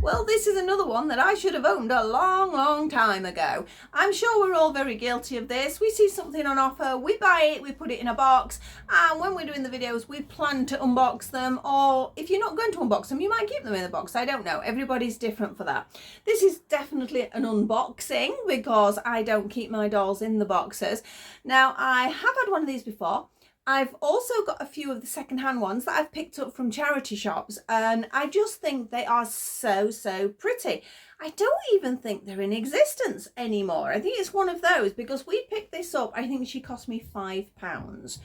Well, this is another one that I should have owned a long time ago. I'm sure we're all very guilty of this. We see something on offer, we buy it, we put it in a box, and when we're doing the videos, we plan to unbox them, or if you're not going to unbox them, you might keep them in the box. I don't know. Everybody's different for that. This is definitely an unboxing because I don't keep my dolls in the boxes. Now, I have had one of these before. I've also got a few of the second-hand ones that I've picked up from charity shops, and I just think they are so pretty. I don't even think they're in existence anymore. I think it's one of those because we picked this up. I think she cost me £5.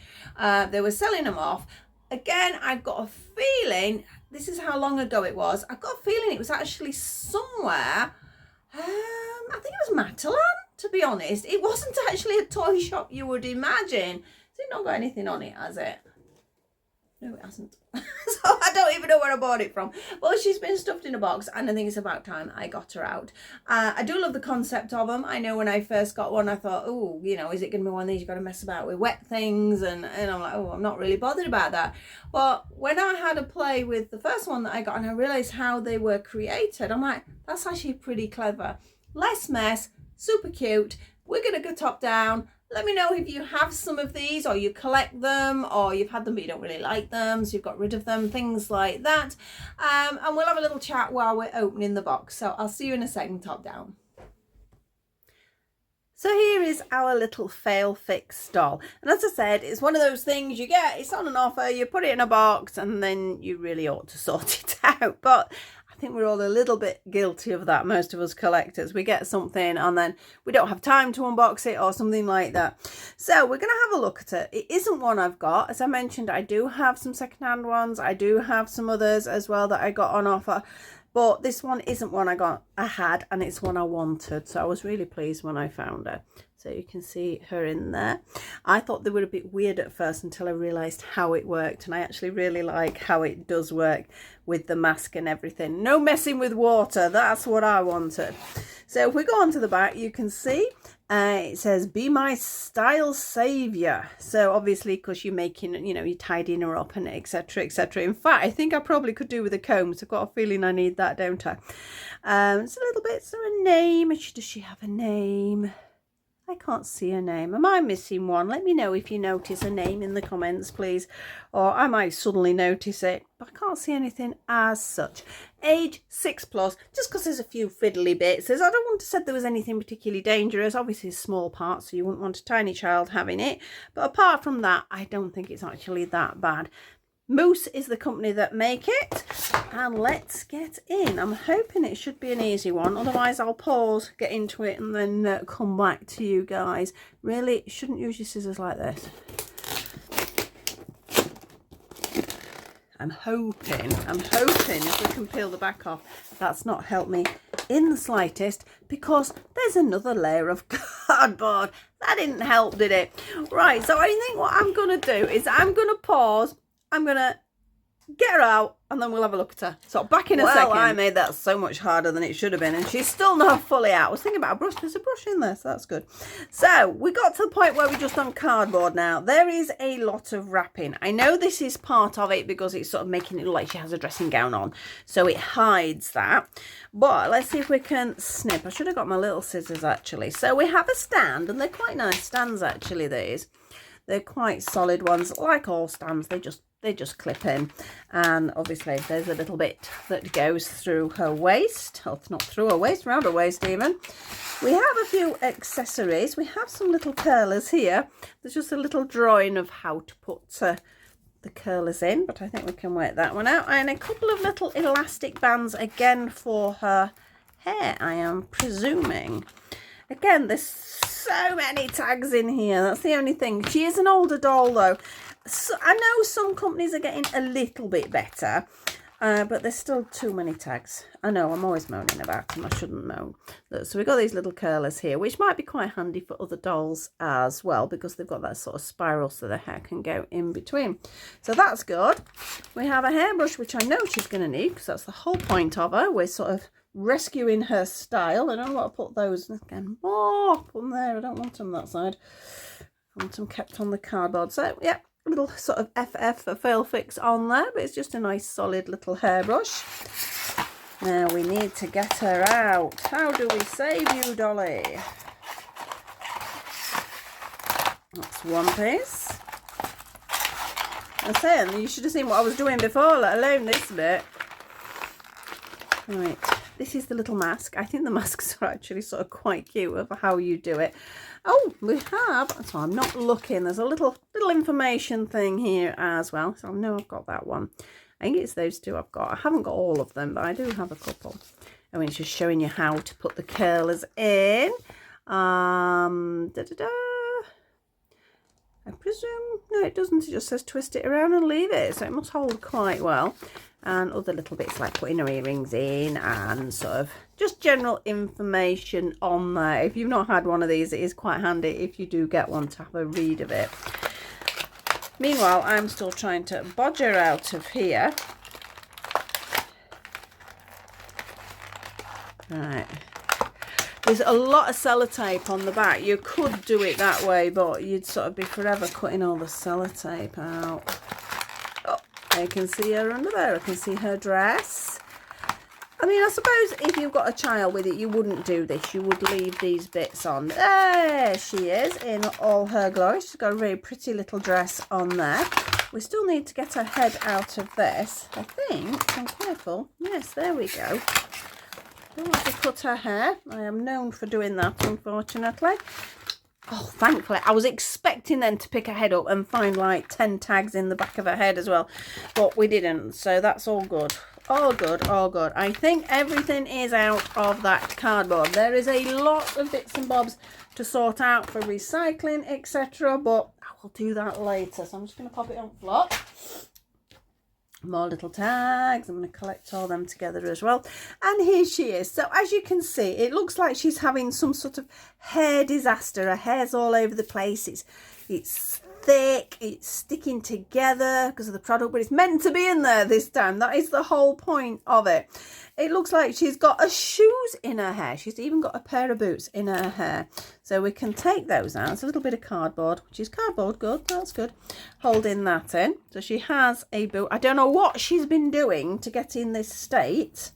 They were selling them off. Again, I've got a feeling, this is how long ago it was. I've got a feeling it was actually somewhere, I think it was Matalan, to be honest. It wasn't actually a toy shop you would imagine. It's not got anything on it, has it? No, it hasn't. So I don't even know where I bought it from. Well, she's been stuffed in a box, and I think it's about time I got her out. I do love the concept of them. I know when I first got one, I thought, oh, you know, is it going to be one of these you've got to mess about with wet things? And I'm like, oh, I'm not really bothered about that. But when I had a play with the first one that I got, and I realised how they were created, I'm like, that's actually pretty clever. Less mess, super cute. We're going to go top down. Let me know if you have some of these, or you collect them, or you've had them but you don't really like them, so you've got rid of them, things like that. And we'll have a little chat while we're opening the box. So I'll see you in a second, top down. So here is our little failfix doll. And as I said, it's one of those things you get, it's on an offer, you put it in a box, and then you really ought to sort it out. But I think we're all a little bit guilty of that, most of us collectors. We get something and then we don't have time to unbox it or something like that. So we're going to have a look at it. It isn't one I've got. As I mentioned, I do have some secondhand ones. I do have some others as well that I got on offer. But this one isn't one I had, and it's one I wanted. So I was really pleased when I found her. So you can see her in there. I thought they were a bit weird at first until I realised how it worked. And I actually really like how it does work with the mask and everything. No messing with water. That's what I wanted. So if we go on to the back, you can see it says, "Be my style saviour." So obviously, because you're making, you know, you're tidying her up and etc, etc. In fact, I think I probably could do with a comb. So I've got a feeling I need that, don't I? It's a little bit, so a name. Does she have a name? I can't see a name. Am I missing one? Let me know if you notice a name in the comments, please. Or I might suddenly notice it, but I can't see anything as such. Age 6+, just because there's a few fiddly bits. I don't want to say there was anything particularly dangerous. Obviously, it's small parts, so you wouldn't want a tiny child having it. But apart from that, I don't think it's actually that bad. Moose is the company that make it, and let's get in. I'm hoping it should be an easy one, otherwise I'll pause, get into it, and then come back to you guys. Really, shouldn't use your scissors like this. I'm hoping if we can peel the back off, that's not helped me in the slightest, because there's another layer of cardboard. That didn't help, did it? Right, so I think what I'm going to do is I'm going to pause. I'm going to get her out and then we'll have a look at her. So back in a second. Well, I made that so much harder than it should have been, and she's still not fully out. I was thinking about a brush. There's a brush in there, so that's good. So we got to the point where we're just on cardboard now. There is a lot of wrapping. I know this is part of it because it's sort of making it look like she has a dressing gown on, so it hides that. But let's see if we can snip. I should have got my little scissors actually. So we have a stand, and they're quite nice stands actually, these. They're quite solid ones, like all stands. They just clip in, and obviously there's a little bit that goes through her waist. Oh, it's not through her waist, around her waist even. We have a few accessories. We have some little curlers here. There's just a little drawing of how to put the curlers in, but I think we can work that one out. And a couple of little elastic bands again for her hair, I am presuming. Again, there's so many tags in here. That's the only thing. She is an older doll though. So I know some companies are getting a little bit better, but there's still too many tags. I know, I'm always moaning about them. I shouldn't moan. Look, so we've got these little curlers here, which might be quite handy for other dolls as well, because they've got that sort of spiral so the hair can go in between. So that's good. We have a hairbrush, which I know she's going to need, because that's the whole point of her. We're sort of rescuing her style. I don't want to put those again. Oh, put them there. I don't want them that side. I want them kept on the cardboard. So, yeah. little sort of FF for failfix on there, but it's just a nice solid little hairbrush. Now we need to get her out. How do we save you, Dolly? That's one piece. I'm saying, you should have seen what I was doing before, let alone this bit. Right, this is the little mask. I think the masks are actually sort of quite cute of how you do it. Oh, we have, so I'm not looking, there's a little information thing here as well. So I know I've got that one. I think it's those two I've got. I haven't got all of them, but I do have a couple. I mean, it's just showing you how to put the curlers in. I presume, no, it doesn't. It just says twist it around and leave it. So it must hold quite well. And other little bits like putting her earrings in and sort of just general information on there. If you've not had one of these, it is quite handy if you do get one to have a read of it. Meanwhile, I'm still trying to bodge her out of here. Right. There's a lot of sellotape on the back. You could do it that way, but you'd sort of be forever cutting all the sellotape out. Oh, I can see her under there. I can see her dress. I mean, I suppose if you've got a child with it, you wouldn't do this. You would leave these bits on. There she is in all her glory. She's got a very pretty little dress on there. We still need to get her head out of this, I think. I'm careful. Yes, there we go. Don't want to cut her hair. I am known for doing that, unfortunately. Oh, thankfully. I was expecting then to pick her head up and find like 10 tags in the back of her head as well. But we didn't, so that's all good. All good, all good. I think everything is out of that cardboard. There is a lot of bits and bobs to sort out for recycling, etc. But I will do that later. So I'm just going to pop it on flop. More little tags. I'm going to collect all them together as well. And here she is. So as you can see, it looks like she's having some sort of hair disaster. Her hair's all over the place. It's thick, it's sticking together because of the product, but it's meant to be in there this time. That is the whole point of it. It looks like she's got a shoes in her hair. She's even got a pair of boots in her hair. So we can take those out. It's a little bit of cardboard, which is cardboard. Good, that's good. Holding that in. So she has a boot. I don't know what she's been doing to get in this state.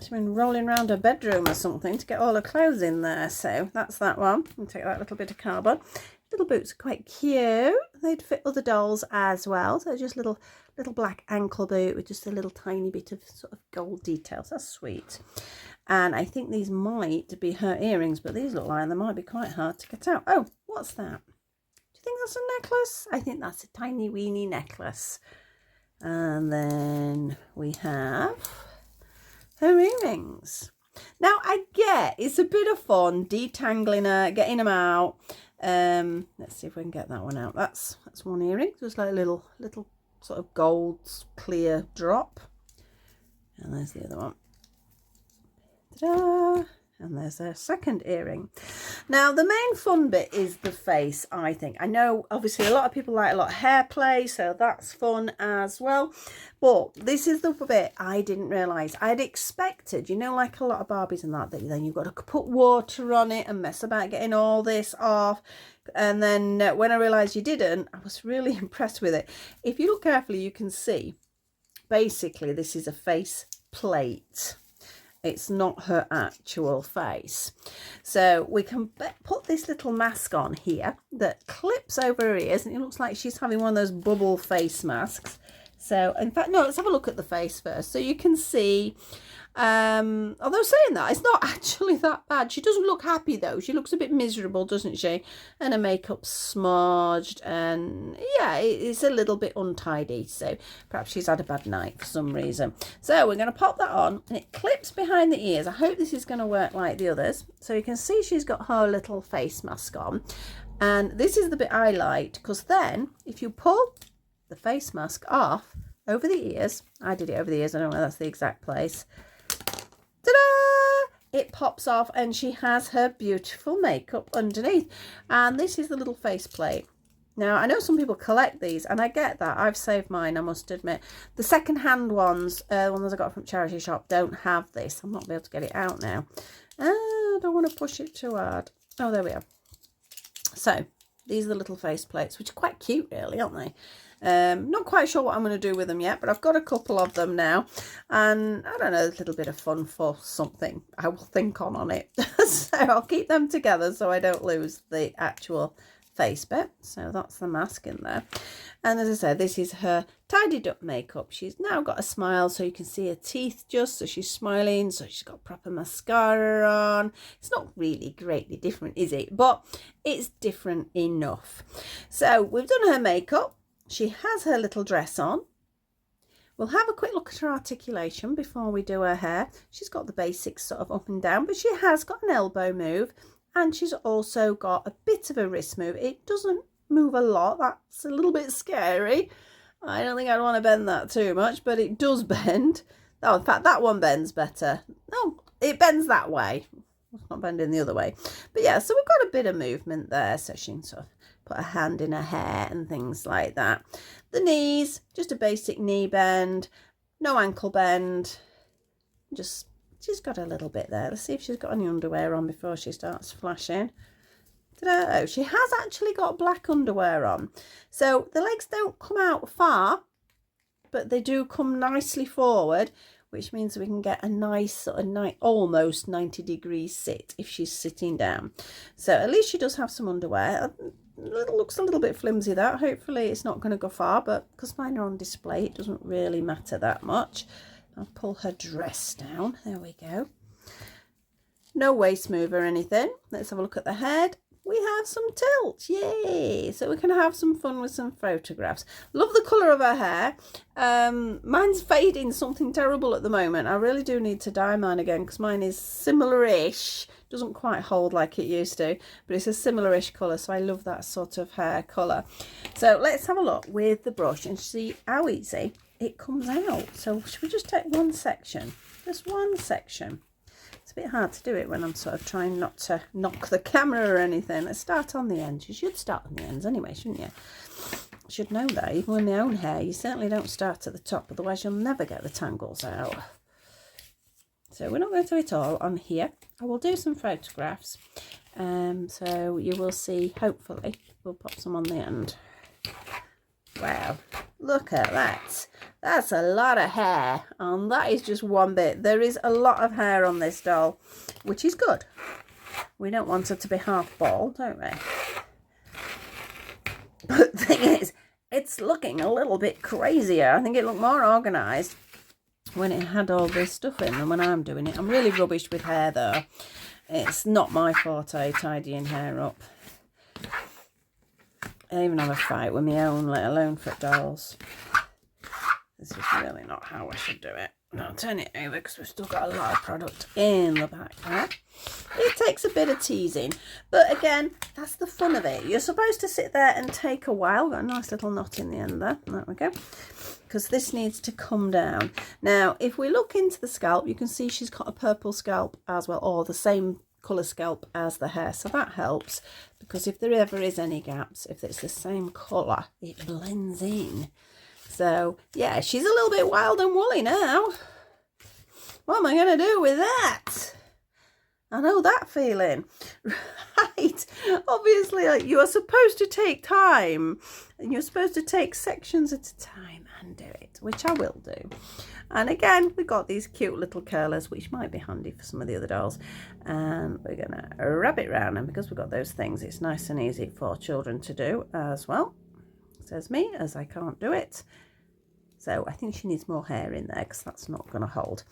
She's been rolling around her bedroom or something to get all her clothes in there. So that's that one. I'll take that little bit of cardboard. Little boots are quite cute. They'd fit other dolls as well. So just little black ankle boot with just a little tiny bit of sort of gold details. That's sweet. And I think these might be her earrings, but these look like they might be quite hard to get out. Oh, what's that? Do you think that's a necklace? I think that's a tiny weeny necklace. And then we have her earrings. Now I get it's a bit of fun detangling her, getting them out. Let's see if we can get that one out. That's one earring, just like a little sort of gold clear drop. And there's the other one. Ta-da! And there's a second earring. Now the main fun bit is the face, I think. I know obviously a lot of people like a lot of hair play, so that's fun as well. But this is the bit I didn't realise. I'd expected, you know, like a lot of Barbies and that then you've got to put water on it and mess about getting all this off. And then when I realised you didn't, I was really impressed with it. If you look carefully, you can see basically this is a face plate. It's not her actual face. So we can put this little mask on here that clips over her ears, and it looks like she's having one of those bubble face masks. So in fact, no, let's have a look at the face first. So you can see, although saying that, it's not actually that bad. She doesn't look happy though. She looks a bit miserable, doesn't she? And her makeup's smudged, and yeah, it's a little bit untidy. So perhaps she's had a bad night for some reason. So we're going to pop that on, and it clips behind the ears. I hope this is going to work like the others. So you can see she's got her little face mask on. And this is the bit I liked, because then if you pull the face mask off over the ears, I did it over the ears, I don't know if that's the exact place, ta-da! It pops off and she has her beautiful makeup underneath. And this is the little face plate. Now I know some people collect these, and I get that. I've saved mine, I must admit. The second hand ones, the ones I got from charity shop, don't have this. I'm not able to get it out now. I don't want to push it too hard. Oh, there we are. So These are the little face plates, which are quite cute really, aren't they? Not quite sure what I'm going to do with them yet, but I've got a couple of them now, and I don't know, a little bit of fun for something I will think on it. So I'll keep them together so I don't lose the actual face bit. So that's the mask in there, and as I said, this is her tidied up makeup. She's now got a smile so you can see her teeth just, so she's smiling, so she's got proper mascara on. It's not really greatly different, is it? But it's different enough. So we've done her makeup. She has her little dress on. We'll have a quick look at her articulation before we do her hair. She's got the basics sort of up and down, but she has got an elbow move, and she's also got a bit of a wrist move. It doesn't move a lot. That's a little bit scary. I don't think I'd want to bend that too much, but it does bend. Oh, in fact, that one bends better. No, it bends that way. It's not bending the other way. But yeah, so we've got a bit of movement there, so she can sort of put a hand in her hair and things like that. The knees, just a basic knee bend, no ankle bend. Just, she's got a little bit there. Let's see if she's got any underwear on before she starts flashing. Oh, she has actually got black underwear on. So the legs don't come out far, but they do come nicely forward, which means we can get a nice sort of almost 90-degree sit if she's sitting down. So at least she does have some underwear. It looks a little bit flimsy, that. Hopefully it's not going to go far, but because mine are on display, it doesn't really matter that much. I'll pull her dress down. There we go. No waist move or anything. Let's have a look at the head. We have some tilt, yay! So we can have some fun with some photographs. Love the colour of her hair. Mine's fading something terrible at the moment. I really do need to dye mine again because mine is similar-ish. Doesn't quite hold like it used to, but it's a similar-ish colour, so I love that sort of hair colour. So let's have a look with the brush and see how easy it comes out. So should we just take one section? Just one section. It's a bit hard to do it when I'm sort of trying not to knock the camera or anything. Let's start on the ends. You should start on the ends anyway, shouldn't you? You should know that. Even with my own hair, you certainly don't start at the top, otherwise you'll never get the tangles out. So we're not going to do it all on here. I will do some photographs. So you will see, hopefully, we'll pop some on the end. Wow, look at that. That's a lot of hair, and that is just one bit. There is a lot of hair on this doll, which is good. We don't want her to be half bald, don't we? But the thing is, it's looking a little bit crazier. I think it looked more organised when it had all this stuff in than when I'm doing it. I'm really rubbish with hair though. It's not my forte, tidying hair up. I even have a fight with my own, let alone for dolls. This is really not how I should do it. I'll turn it over because we've still got a lot of product in the back there. It takes a bit of teasing, but again, that's the fun of it. You're supposed to sit there and take a while. Got a nice little knot in the end there. There we go. Because this needs to come down. Now, if we look into the scalp, you can see she's got a purple scalp as well, or the same colour scalp as the hair, so that helps, because if there ever is any gaps, if it's the same colour, it blends in. So yeah, she's a little bit wild and woolly now. What am I going to do with that? I know that feeling. Right, obviously, like, you are supposed to take time, and you're supposed to take sections at a time and do it, which I will do. And again, we've got these cute little curlers, which might be handy for some of the other dolls. And we're going to wrap it round, and because we've got those things, it's nice and easy for children to do as well. Says me, as I can't do it. So I think she needs more hair in there, because that's not going to hold.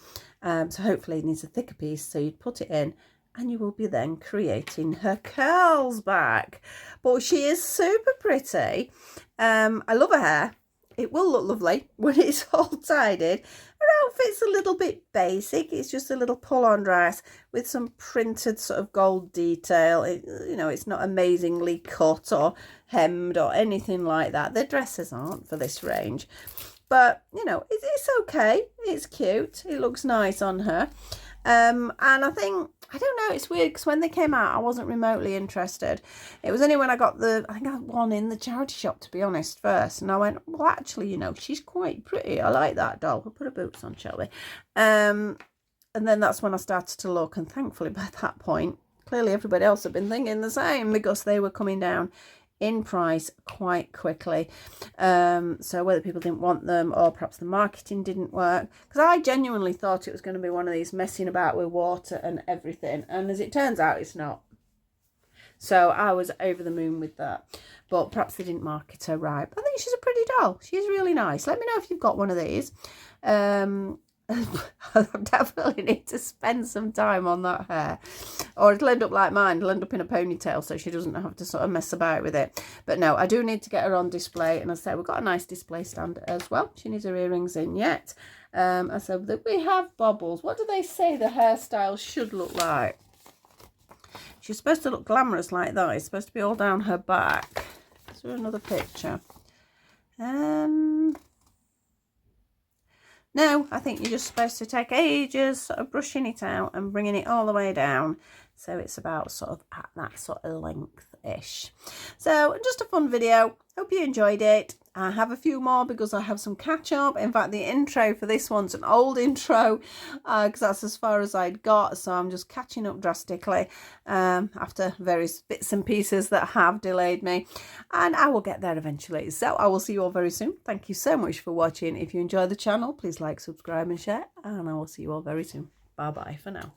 So hopefully it needs a thicker piece, so you'd put it in, and you will be then creating her curls back. But she is super pretty. I love her hair. It will look lovely when it's all tidied. Her outfit's a little bit basic. It's just a little pull-on dress with some printed sort of gold detail. You know, it's not amazingly cut or hemmed or anything like that. The dresses aren't for this range. But, you know, it's okay. It's cute. It looks nice on her. And I think, I don't know, it's weird because when they came out, I wasn't remotely interested. It was only when I got I think I got one in the charity shop, to be honest, first. And I went, well, actually, you know, she's quite pretty. I like that doll. We'll put her boots on, shall we? And then that's when I started to look. And thankfully, by that point, clearly everybody else had been thinking the same, because they were coming down in price quite quickly. So whether people didn't want them or perhaps the marketing didn't work, because I genuinely thought it was going to be one of these messing about with water and everything, and as it turns out it's not. So I was over the moon with that, but perhaps they didn't market her right. But I think she's a pretty doll. She's really nice. Let me know if you've got one of these. I definitely need to spend some time on that hair, or it'll end up like mine. It'll end up in a ponytail, so she doesn't have to sort of mess about with it. But no, I do need to get her on display, and as I say, we've got a nice display stand as well. She needs her earrings in yet. I said that we have bobbles. What do they say the hairstyle should look like? She's supposed to look glamorous like that. It's supposed to be all down her back. Is there another picture? No, I think you're just supposed to take ages sort of brushing it out and bringing it all the way down. So it's about sort of at that sort of length-ish. So just a fun video. Hope you enjoyed it. I have a few more because I have some catch up. In fact, the intro for this one's an old intro because that's as far as I'd got. So I'm just catching up drastically after various bits and pieces that have delayed me. And I will get there eventually. So I will see you all very soon. Thank you so much for watching. If you enjoy the channel, please like, subscribe and share. And I will see you all very soon. Bye-bye for now.